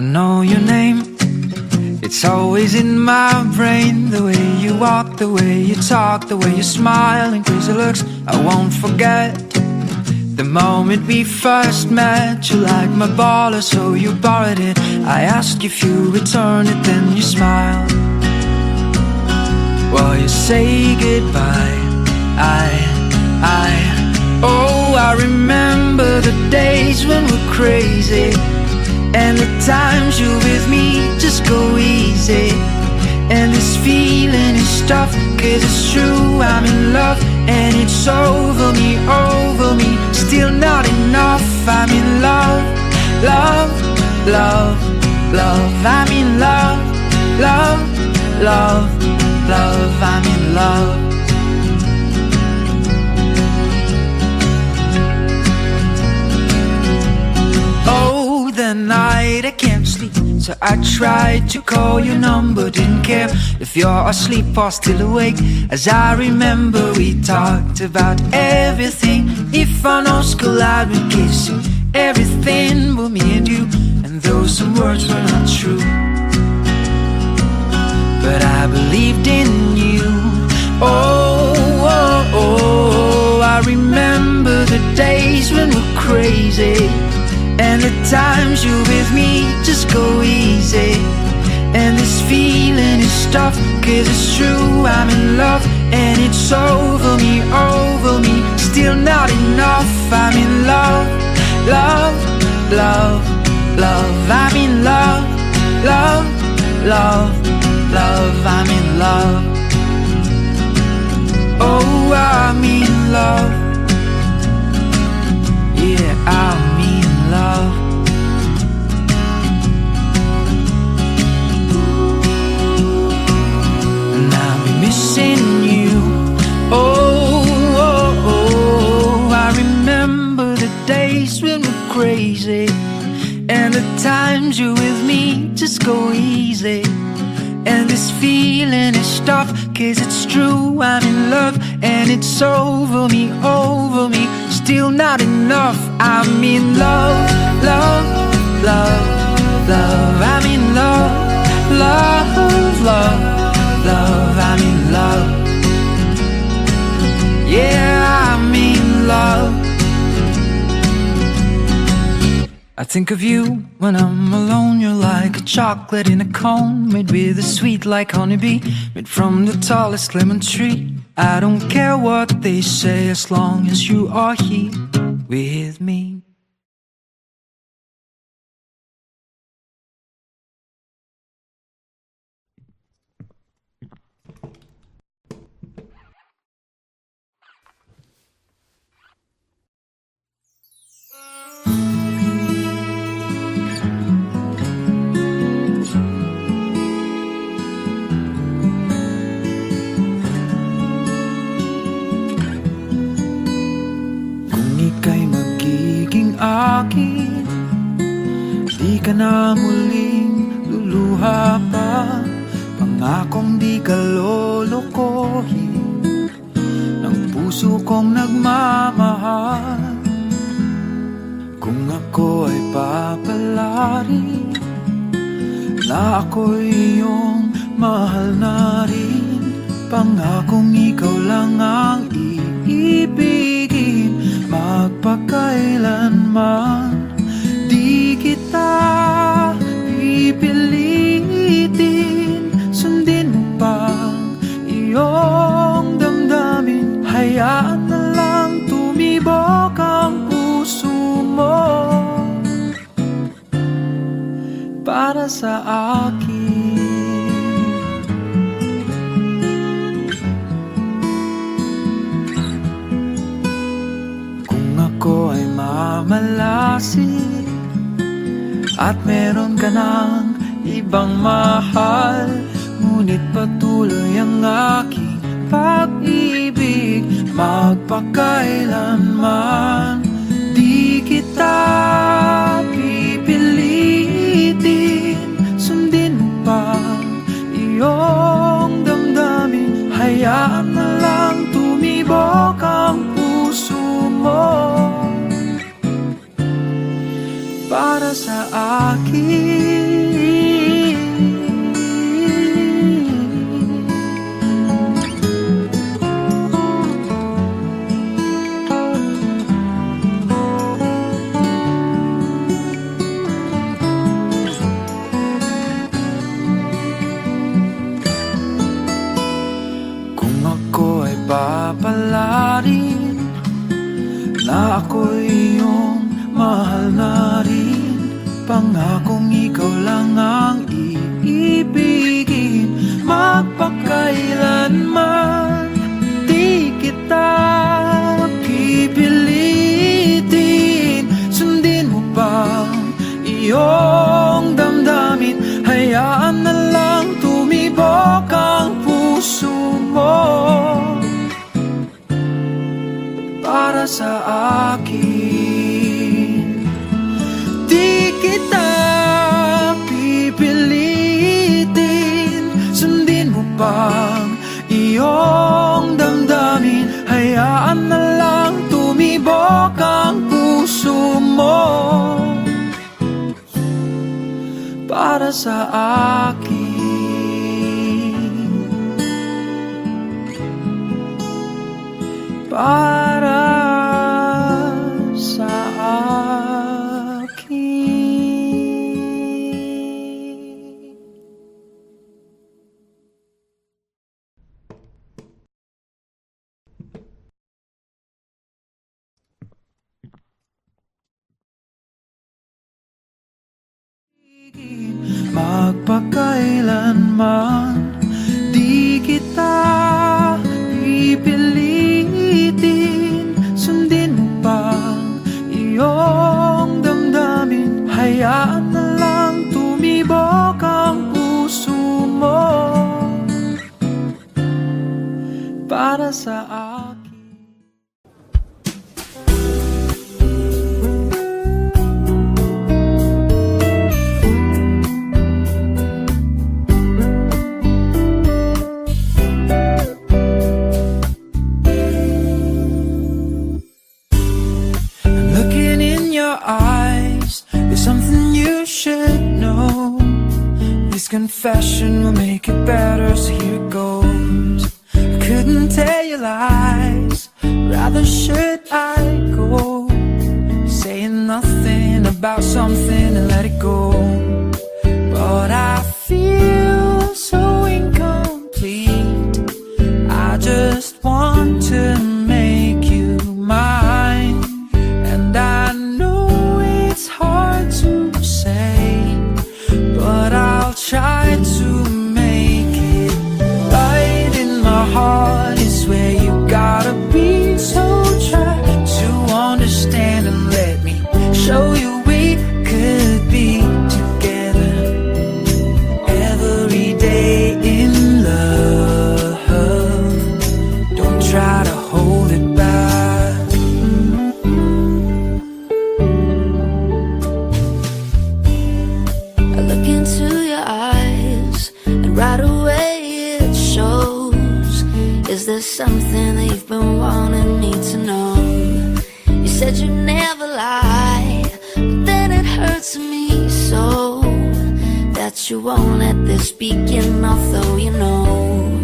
I know your name. It's always in my brain. The way you walk, the way you talk, the way you smile and crazy looks I won't forget. The moment we first met, you liked my baller, so you borrowed it. I asked if you returned it, then you smiled. Well, you say goodbye. Oh, I remember the days when we're crazy, and the times you with me just go easy. And this feeling is tough, 'cause it's true, I'm in love. And it's over me, still not enough. I'm in love, love, love, love. I'm in love, love, love, love. I'm in love. Oh, the night I can't sleep, so I tried to call your number. Didn't care if you're asleep or still awake, as I remember we talked about everything. If I know school I'd been kissing everything but me and you, and though some words were not true, but I believed in you. Oh, oh, oh, I remember the days when we're crazy, and the times you with me just go easy. And this feeling is tough, 'cause it's true, I'm in love. And it's over me, still not enough. I'm in love, love, love, love. I'm in love, love, love, love. I'm in love. Oh, I'm in love. Yeah, I'm in love. And I'll be missing you. Oh, oh, oh, I remember the days when we're crazy, and the times you're with me just go easy. And this feeling is tough, 'cause it's true, I'm in love. And it's over me, still not enough. I'm in love, love, love, love. I'm in love, love, love, love. I'm in love. Yeah, I'm in love. I think of you when I'm alone. You're like a chocolate in a cone, made with a sweet like honeybee, made from the tallest lemon tree. I don't care what they say, as long as you are here with me. Akin, di ka na muling luluha pa. Pangakong di ka lolokohin ng puso kong nagmamahal. Kung ako ay papalarin na ako'y iyong mahal na rin, pangakong ikaw lang ang iibigin magpakailanman. Di kita pipilitin, sundin mo pa iyong damdamin. Hayaan na lang tumibok ang puso mo para sa akin. Ako ay mamalasin at meron ka ng ibang mahal, ngunit patuloy ang aking pag-ibig magpakailanman. Di kita pipilitin, sundin mo pa iyong damdamin. Hayaan na lang tumibok ang puso mo para sa akin. na rin, pangakong ikaw lang ang iibigin. Magpakailanman di kita pipilitin. Sundin mo pa iyong damdamin, hayaan na lang tumibok ang puso mo para sa akin. Di kita pipilitin, sundin mo pang iyong damdamin, hayaan na lang tumibok ang puso mo para sa akin. Para sa akin. Magpakailanman di kita pipilitin, sundin mo pa iyong damdamin, hayaan na lang tumibok ang puso mo para sa akin. Confession will make it better, so here it goes. I couldn't tell you lies, rather should I go saying nothing about something and let it go. But I feel so incomplete, I just want to make you mine. And I know it's hard to say, but I'll try to make it right. In my heart is where you gotta be, so try to understand and let me show you we could be together every day in love. Don't try to hold it back. I look into your eyes, and right away it shows. Is there something that you've been wanting me to know? You said you'd never lie, but then it hurts me so that you won't let this begin. Although you know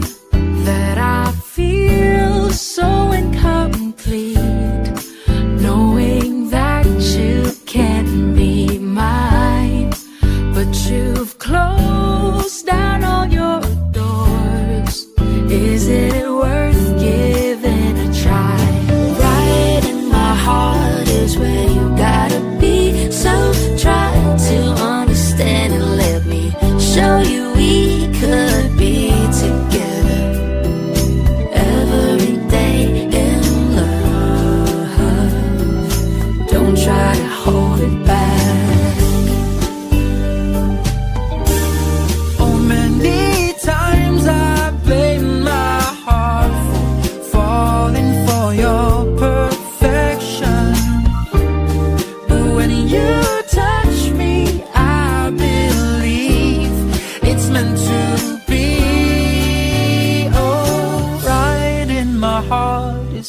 that I feel so incomplete, knowing that you can't be mine. But you've closed down all your doors. Is it worth giving a try? Right in my heart is where you gotta be, so try to understand and let me show you we could be together every day in love. Don't try to hold it back.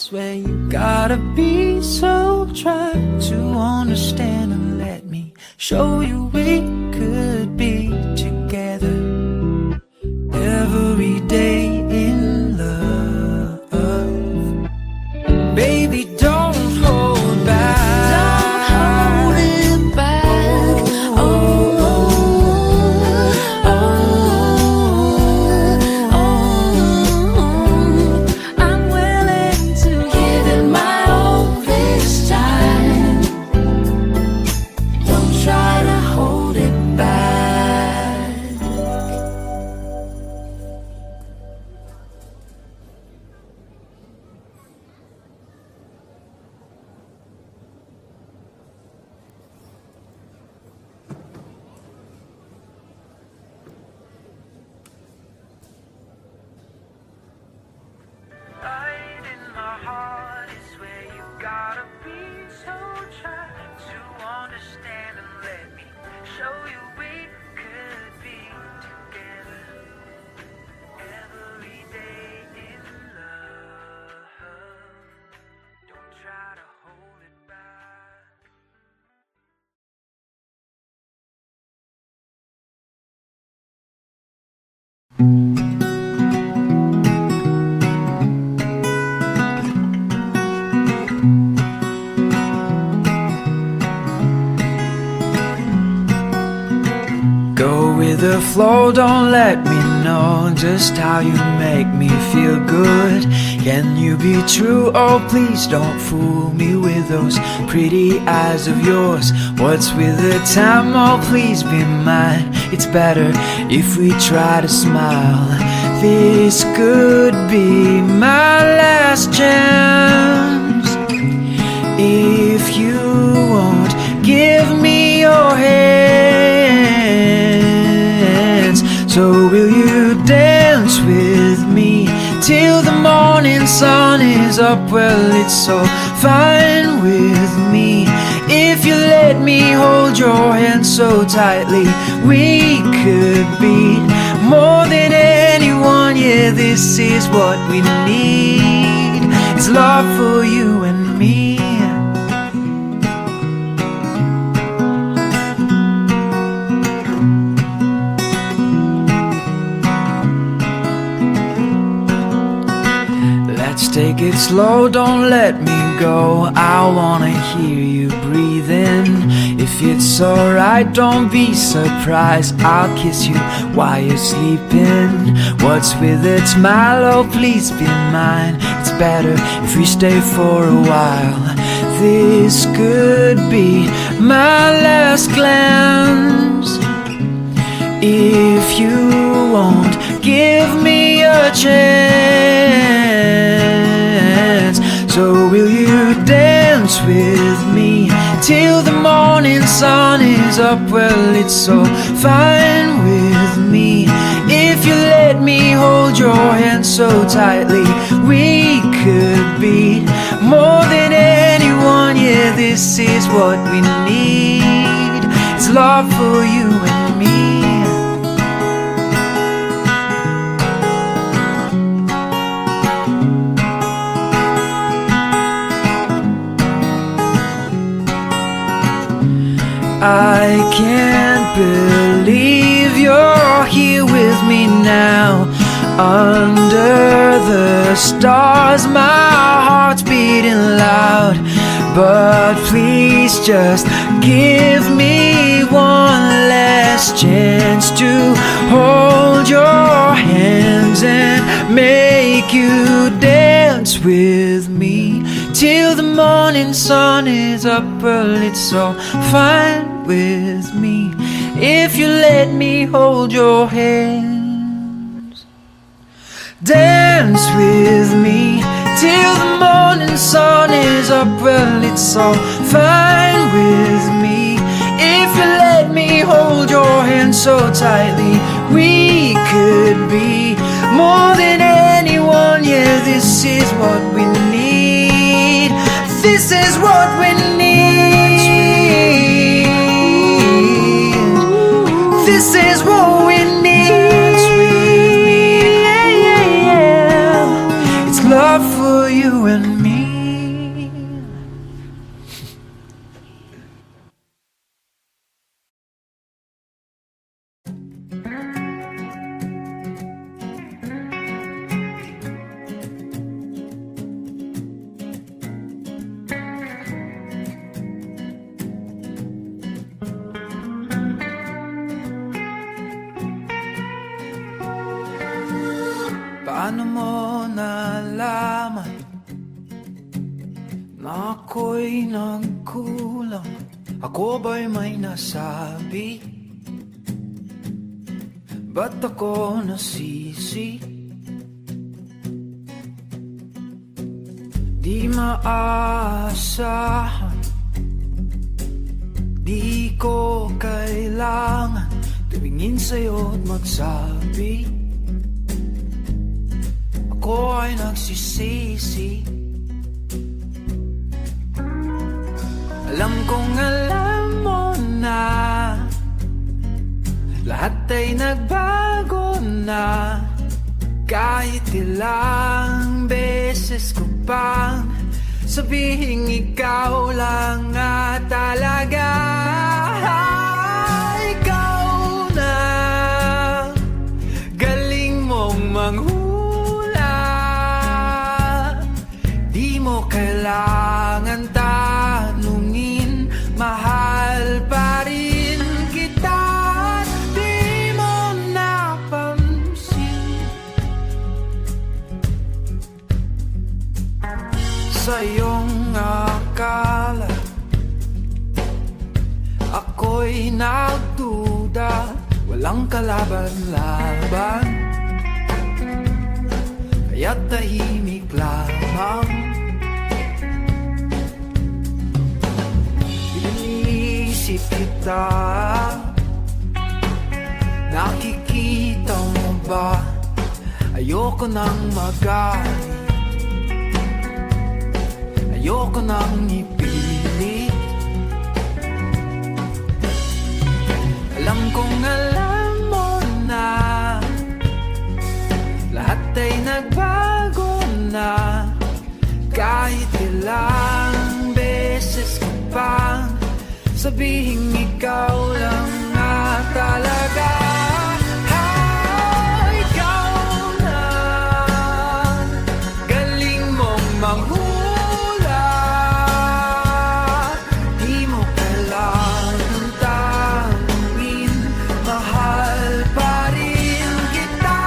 Where you gotta be, so try to understand and let me show you we could be together every day in love. Baby, don't hold back. Don't hold it back. Oh, oh, oh, oh, oh. I'm willing to give it my all this time. Go with the flow, don't let me know just how you make me feel good. Can you be true? Oh, please don't fool me with those pretty eyes of yours. What's with the time? Oh, please be mine. It's better if we try to smile. This could be my last chance. If you won't give me your hands, so will you dance with me till the morning sun is up? Well, it's so fine with me. If you let me hold your hand so tightly, we could be more than anyone. Yeah, this is what we need. It's love for you and me. Let's take it slow, don't let me go. I wanna hear you breathing. If it's alright, don't be surprised. I'll kiss you while you're sleeping. What's with a smile? Oh, please be mine. It's better if we stay for a while. This could be my last glance. If you won't give me a chance, so will you dance with me till the morning sun is up? Well, it's so fine with me. If you let me hold your hand so tightly, we could be more than anyone. Yeah, this is what we need. It's love for you and me. I can't believe you're here with me now. Under the stars, my heart's beating loud. But please just give me one last chance to hold your hands and make you dance with me till the morning sun is up. Well, it's so fine with me if you let me hold your hands. Dance with me till the morning sun is up. Well, it's so fine with me if you let me hold your hand so tightly. We could be more than anyone. Yeah, this is what we need. This is what we need. This is what we need. It's love for you and me. Paano mo nalaman na ako'y nagkulang? Ako ba'y may nasabi? Ba't ako nasisi? Di maaasahan, di ko kailangan tumingin sa'yo at magsabi ako ay nagsisisi. Alam kong alam mo na lahat ay nagbago na. Kahit ilang beses ko pang sabihing ikaw lang nga talaga. Ikaw na galing mong manghula. Kailangan tanungin, mahal pa rin kita. Di walang kalaban-laban, kaya't tahimik lamang. Iniisip kita, nakikita mo ba? Ayoko nang magalit, ayoko nang ipilit. Alam kong alam mo na lahat ay nagbago na. Kahit ilang beses ko pang sabihing ikaw lang nga talaga. Ikaw na, galing mong manghula, di mo kailangan tanungin, mahal pa rin kita.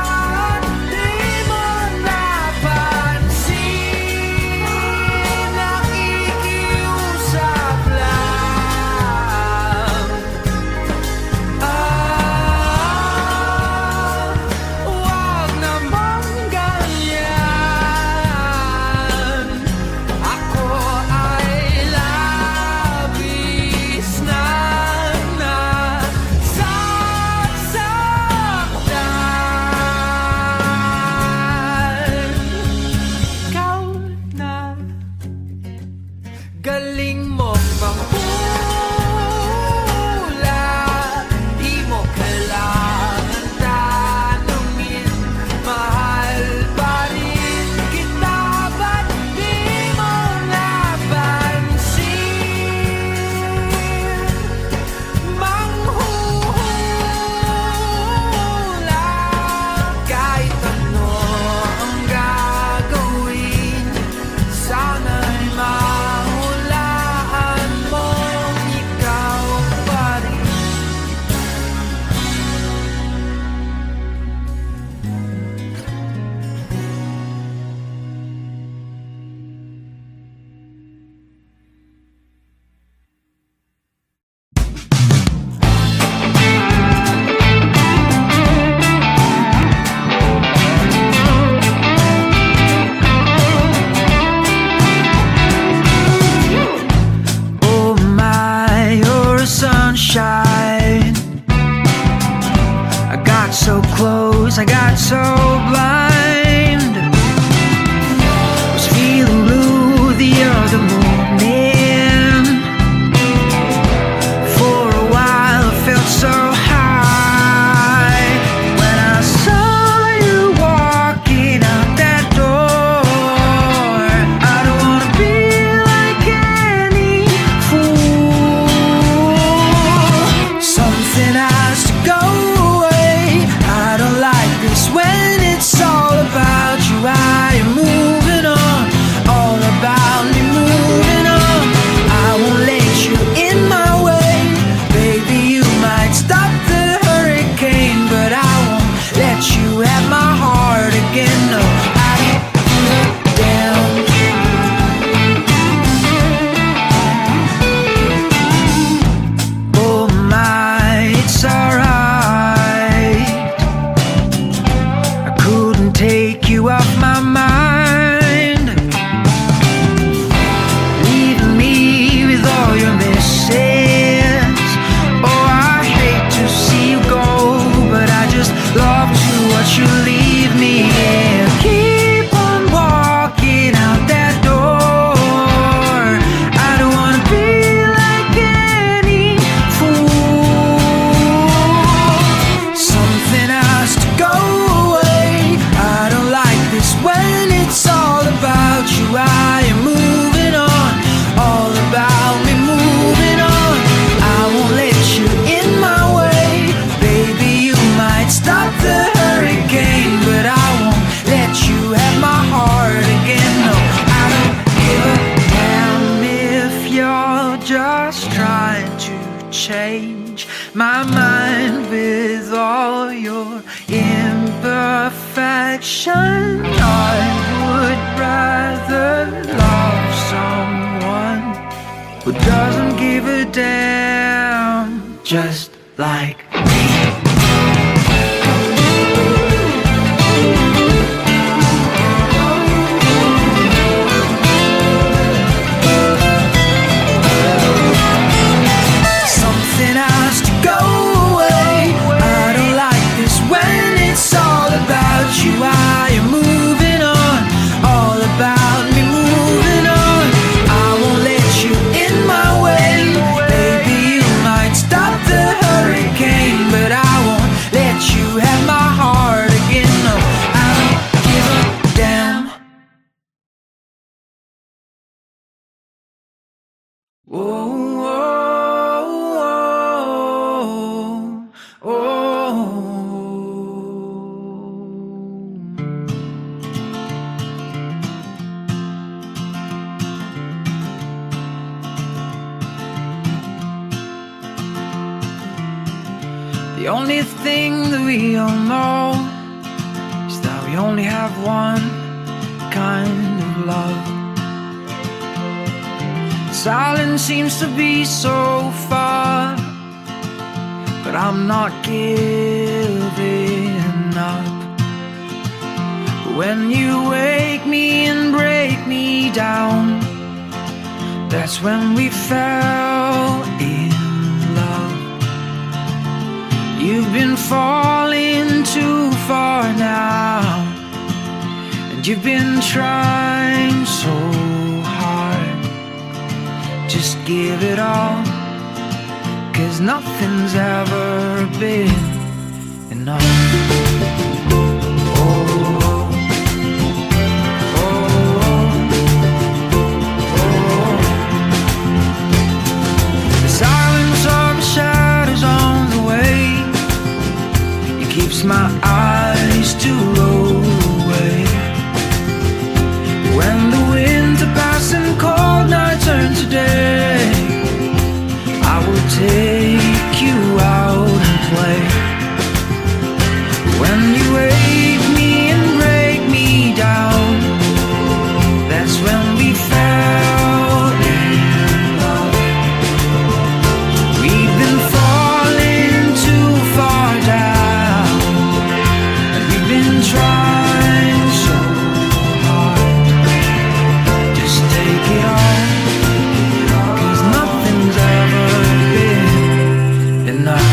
Di mo napansin, nakikiusap lang. Huwag namang ganyan. Ako ay labis na nasasaktan. Ikaw na, galing mo manghula, di mo kailangan tanungin, mahal pa rin kita. Ba't di mo napansin, manghuhula? Kahit ano ang gagawin, sana'y mahulaan mo, ikaw pa rin. Oh my, you're a sunshine. I got so close, I got so blind. Was feeling blue the other morning. For a while I felt so high when I saw you walking out that door. I don't wanna be like any fool. Something has to go away. I don't like this when it's all about you. I am moving on, all about me moving on. I won't let you in my way. Baby, you might stop the hurricane, but I won't let you have my heart again. No, I don't look down. Oh my, it's alright. I couldn't take you off my mind, leaving me with all your misses. Oh, I hate to see you go, but I just love to watch you leave me. Yeah, keep on walking out that door. I don't wanna be like any fool. Something has to go away. I don't like this when it's all about you. I am moving on, all about me moving on. I won't let you in my way. Baby, you might stop the hurricane, but I won't let you have my heart again. No, I don't give a damn if you're just trying to change my mind with all your imperfection. I would rather love someone who doesn't give a damn, just like me. The only thing that we all know is that we only have one kind of love. Silence seems to be so far, but I'm not giving up. When you wake me and break me down, that's when we fell in love. You've been falling too far now, and you've been trying so hard. Just give it all, 'cause nothing's ever been enough. Keeps my eyes to roll away. When the winter passes and cold nights turn to day, I will take you out and play. When you wake me and break me down, that's when we fell in love. We've been falling too far down, trying so hard. Just take it all, 'cause nothing's ever been enough.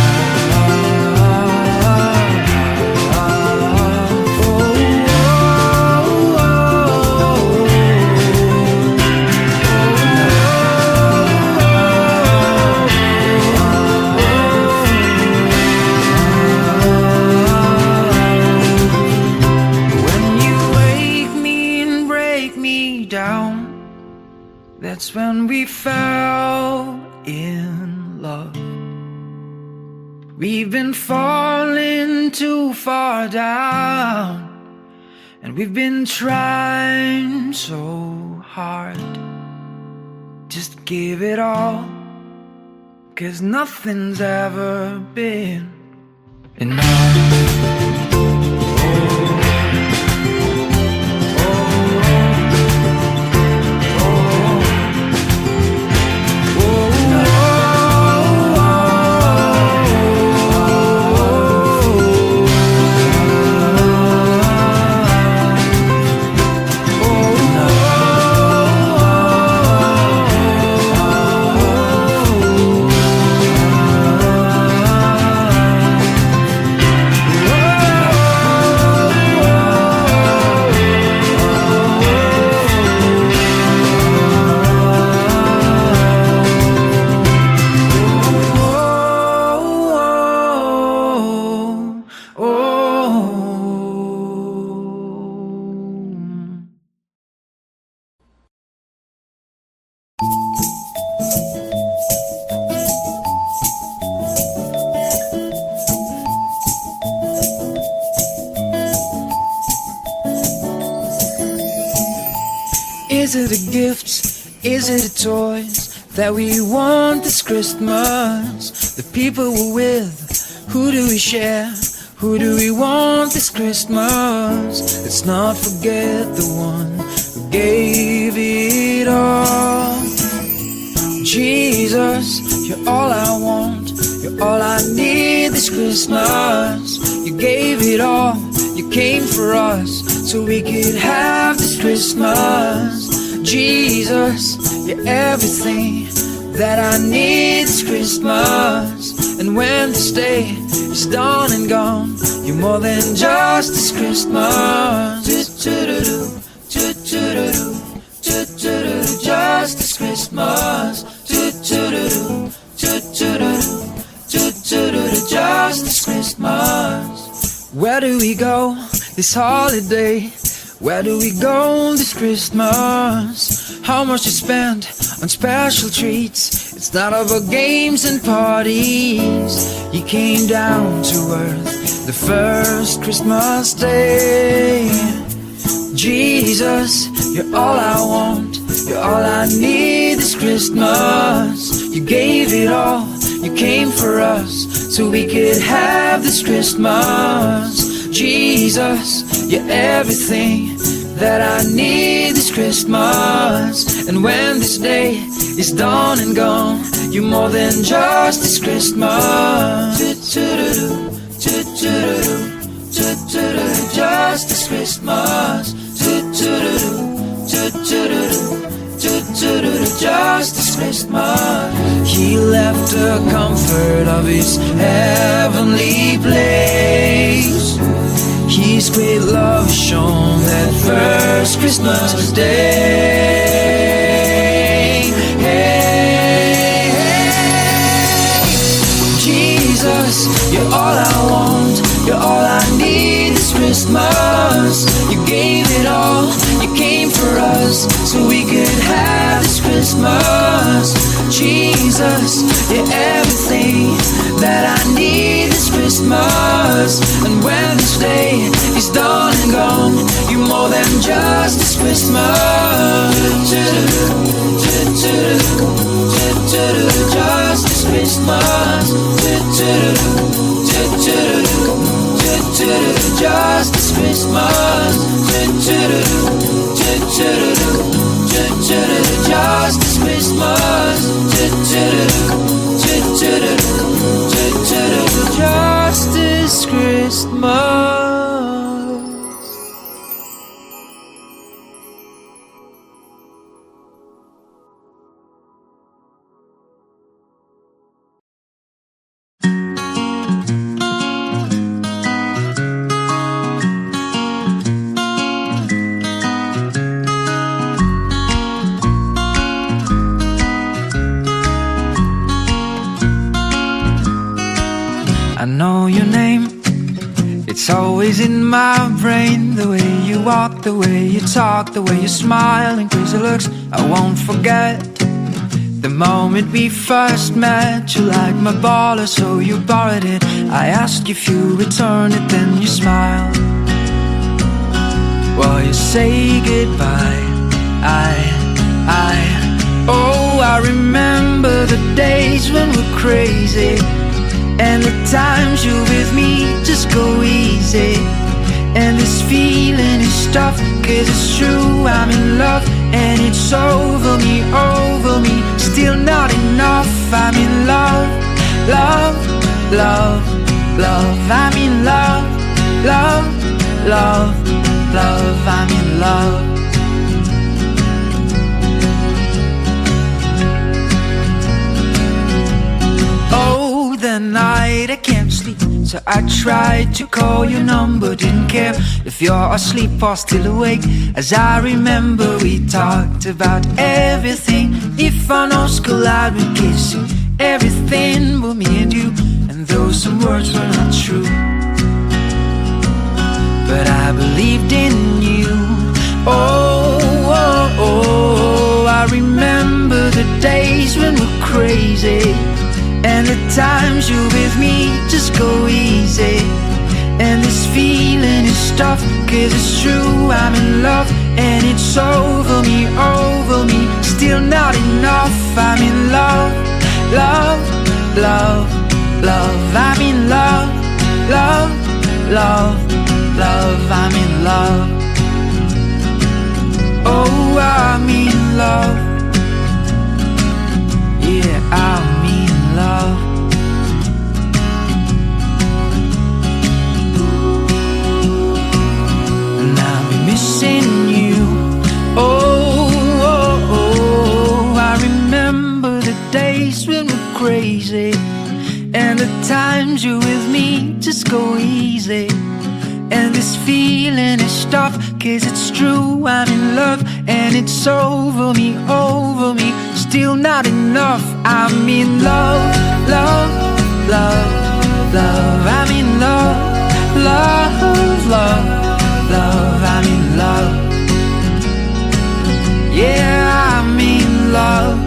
That's when we fell in love. We've been falling too far down, and we've been trying so hard. Just give it all, 'cause nothing's ever been enough. Is it the gifts? Is it the toys that we want this Christmas? The people we're with, who do we share? Who do we want this Christmas? Let's not forget the one who gave it all. Jesus, you're all I want, you're all I need this Christmas. You gave it all, you came for us, so we could have this Christmas. Jesus, you're everything that I need this Christmas. And when this day is done and gone, you're more than just this Christmas. Just this Christmas. Just this Christmas. Where do we go this holiday? Where do we go this Christmas? How much to spend on special treats? It's not about games and parties. You came down to earth the first Christmas day. Jesus, you're all I want, you're all I need this Christmas. You gave it all, you came for us, so we could have this Christmas. Jesus, you're everything that I need this Christmas. And when this day is done and gone, you're more than just this Christmas. Just this Christmas. Just this Christmas. He left the comfort of his heavenly place. His great love shone that first Christmas day. Hey, hey. Jesus, you're all I want, you're all I need this Christmas. You gave it all, you came for us, so we could have this Christmas. Jesus, you're everything that I need this Christmas. And when this day is done and gone, you're more than just this Christmas. Just this Christmas. Just this Christmas. Just this Christmas. Just this Christmas. I know your name, it's always in my brain. The way you walk, the way you talk, the way you smile and crazy looks, I won't forget. The moment we first met, you liked my baller, so you borrowed it. I asked if you returned it, then you smiled. While you say goodbye, oh, I remember the days when we're crazy, and the times you're with me just go easy. And this feeling is tough, 'cause it's true, I'm in love. And it's over me, still not enough. I'm in love, love, love, love. I'm in love, love, love, love. I'm in love. The night I can't sleep, so I tried to call your number. Didn't care if you're asleep or still awake, as I remember we talked about everything. If our nose collided, we'd kiss you. Everything but me and you, and though some words were not true, but I believed in you. Oh, oh, oh, I remember the days when we're crazy, and the times you're with me just go easy. And this feeling is tough, 'cause it's true, I'm in love. And it's over me, still not enough. I'm in love, love, love, love. I'm in love, love, love, love. I'm in love. Oh, I'm in love. Yeah, I'm in love. And I'll be missing you. Oh, oh, oh. I remember the days when we're crazy, and the times you're with me just go easy. And this feeling is tough, 'cause it's true, I'm in love. And it's over me, still not enough. I'm in love, love, love, love. I'm in love, love, love, love. I'm in love. Yeah, I'm in love.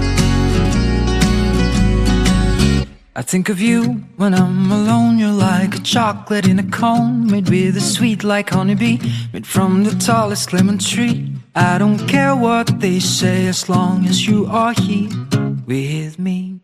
I think of you when I'm alone. You're like a chocolate in a cone, made with a sweet like honeybee, made from the tallest lemon tree. I don't care what they say, as long as you are here with me.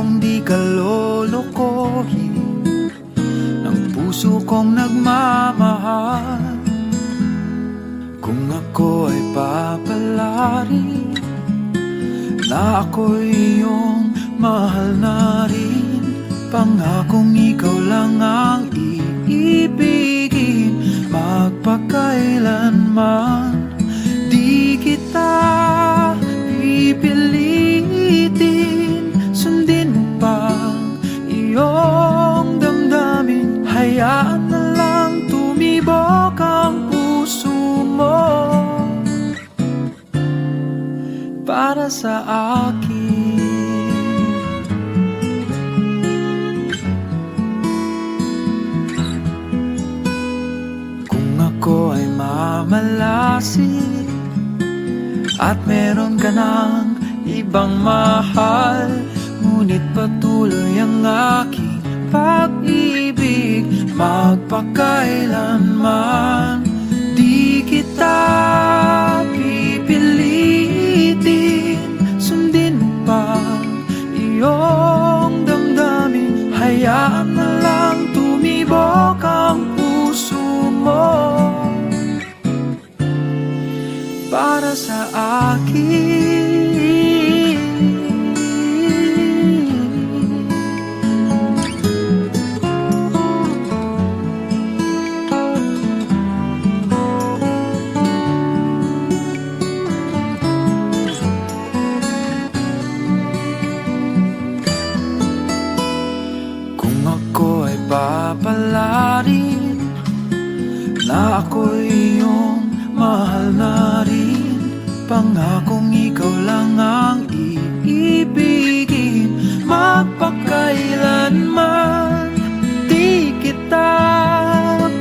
kong di ka lolokohin ng puso kong nagmamahal. Kung ako ay papalarin na ako'y iyong mahal na rin, pangakong ikaw lang ang iibigin magpakailanman. Di kita pipilitin, sundin mo pa iyong damdamin. Hayaan na lang tumibok ang puso mo para sa akin. Kung ako ay mamalasin at meron ka ng ibang mahal, ngunit patuloy ang aking pag-ibig magpakailanman. Di kita pipilitin, sundin mo pa iyong damdamin. Hayaan na lang tumibok ang puso mo para sa akin. Kung ako ay papalarin na ako'y iyong mahal na rin, pangakong ikaw lang ang iibigin magpakailanman. Di kita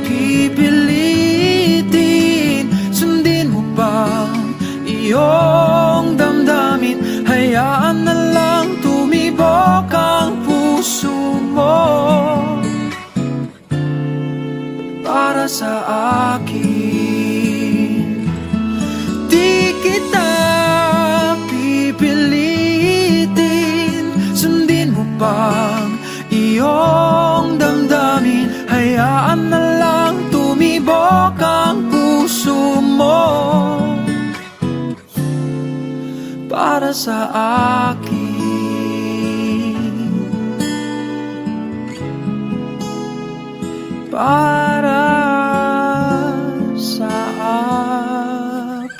pipilitin, sundin mo pa iyong damdamin. Hayaan na lang tumibok ang puso mo para sa akin. Di kita pipilitin, sundin mo pa iyong damdamin. Hayaan na lang tumibok ang puso mo para sa akin. Para sa akin.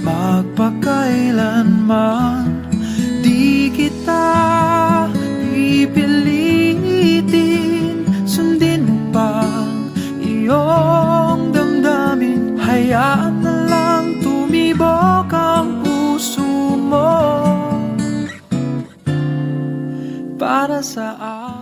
Magpakailanman, di kita pipilitin, sundin mo pa iyong damdamin. Hayaan na lang tumibok ang puso mo para sa akin.